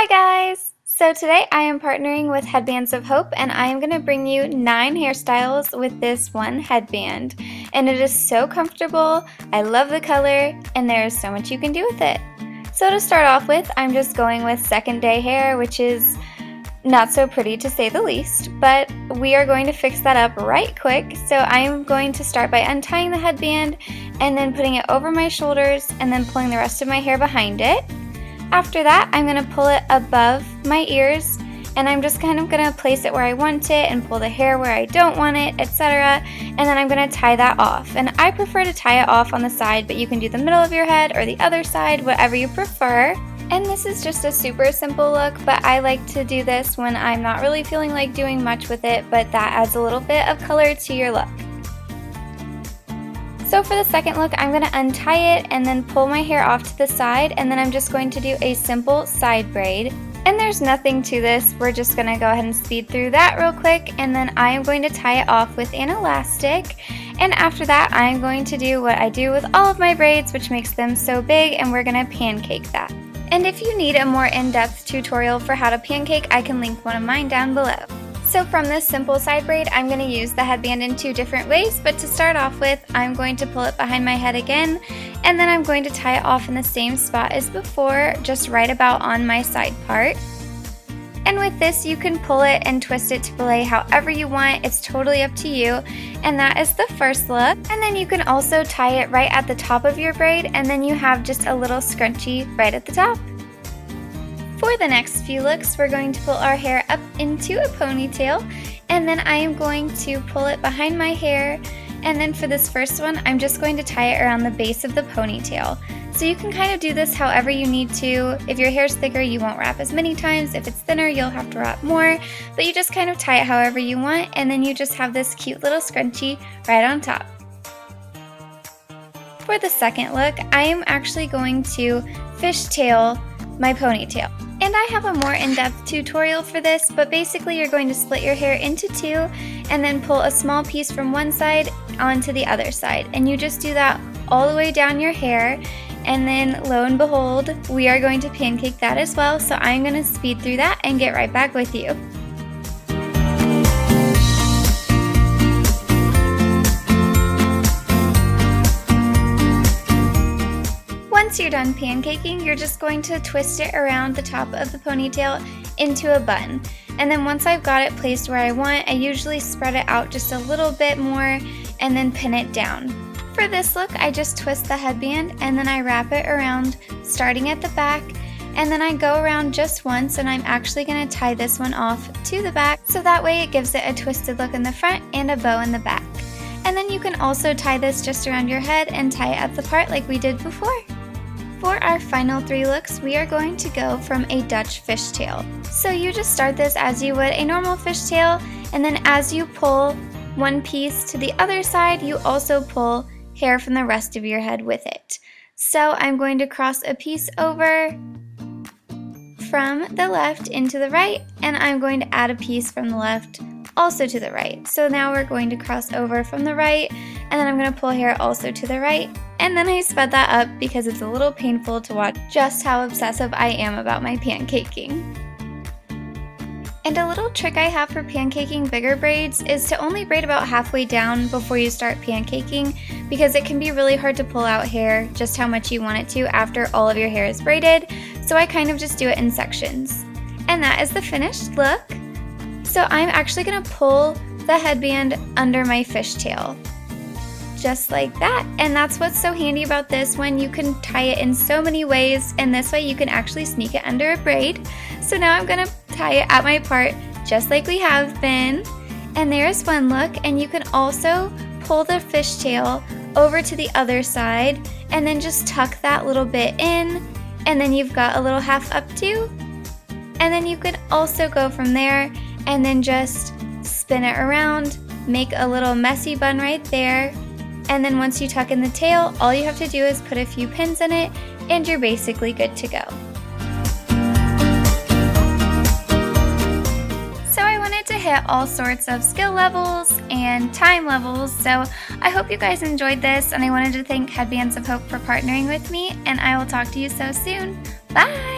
Hi guys! So today I am partnering with Headbands of Hope and I am going to bring you 9 hairstyles with this one headband. And it is so comfortable, I love the color, and there is so much you can do with it. So to start off with, I'm just going with second day hair, which is not so pretty to say the least, but we are going to fix that up right quick. So I'm going to start by untying the headband and then putting it over my shoulders and then pulling the rest of my hair behind it. After that, I'm going to pull it above my ears, and I'm just kind of going to place it where I want it and pull the hair where I don't want it, etc. And then I'm going to tie that off. And I prefer to tie it off on the side, but you can do the middle of your head or the other side, whatever you prefer. And this is just a super simple look, but I like to do this when I'm not really feeling like doing much with it, but that adds a little bit of color to your look. So for the second look, I'm going to untie it and then pull my hair off to the side, and then I'm just going to do a simple side braid. And there's nothing to this, we're just going to go ahead and speed through that real quick, and then I am going to tie it off with an elastic. And after that, I'm going to do what I do with all of my braids, which makes them so big, and we're going to pancake that. And if you need a more in-depth tutorial for how to pancake, I can link one of mine down below. So from this simple side braid, I'm going to use the headband in 2 different ways, but to start off with, I'm going to pull it behind my head again, and then I'm going to tie it off in the same spot as before, just right about on my side part. And with this, you can pull it and twist it to belay however you want, it's totally up to you. And that is the first look. And then you can also tie it right at the top of your braid, and then you have just a little scrunchie right at the top. For the next few looks, we're going to pull our hair up into a ponytail, and then I am going to pull it behind my hair, and then for this first one, I'm just going to tie it around the base of the ponytail. So you can kind of do this however you need to. If your hair's thicker, you won't wrap as many times. If it's thinner, you'll have to wrap more, but you just kind of tie it however you want, and then you just have this cute little scrunchie right on top. For the second look, I am actually going to fishtail my ponytail. And I have a more in-depth tutorial for this, but basically you're going to split your hair into 2 and then pull a small piece from one side onto the other side. And you just do that all the way down your hair, and then lo and behold, we are going to pancake that as well. So I'm going to speed through that and get right back with you. Once you're done pancaking, you're just going to twist it around the top of the ponytail into a bun. And then once I've got it placed where I want, I usually spread it out just a little bit more and then pin it down. For this look, I just twist the headband and then I wrap it around starting at the back, and then I go around just once, and I'm actually going to tie this one off to the back so that way it gives it a twisted look in the front and a bow in the back. And then you can also tie this just around your head and tie it at the part like we did before. For our final 3 looks, we are going to go from a Dutch fishtail. So you just start this as you would a normal fishtail, and then as you pull one piece to the other side, you also pull hair from the rest of your head with it. So I'm going to cross a piece over from the left into the right, and I'm going to add a piece from the left also to the right. So now we're going to cross over from the right, and then I'm going to pull hair also to the right, and then I sped that up because it's a little painful to watch just how obsessive I am about my pancaking. And a little trick I have for pancaking bigger braids is to only braid about halfway down before you start pancaking, because it can be really hard to pull out hair just how much you want it to after all of your hair is braided, so I kind of just do it in sections. And that is the finished look. So I'm actually going to pull the headband under my fishtail, just like that. And that's what's so handy about this one. You can tie it in so many ways, and this way you can actually sneak it under a braid. So now I'm going to tie it at my part just like we have been. And there's one look, and you can also pull the fishtail over to the other side and then just tuck that little bit in, and then you've got a little half updo. And then you can also go from there and then just spin it around, make a little messy bun right there, and then once you tuck in the tail, all you have to do is put a few pins in it and you're basically good to go. So I wanted to hit all sorts of skill levels and time levels, so I hope you guys enjoyed this, and I wanted to thank Headbands of Hope for partnering with me, and I will talk to you so soon. Bye!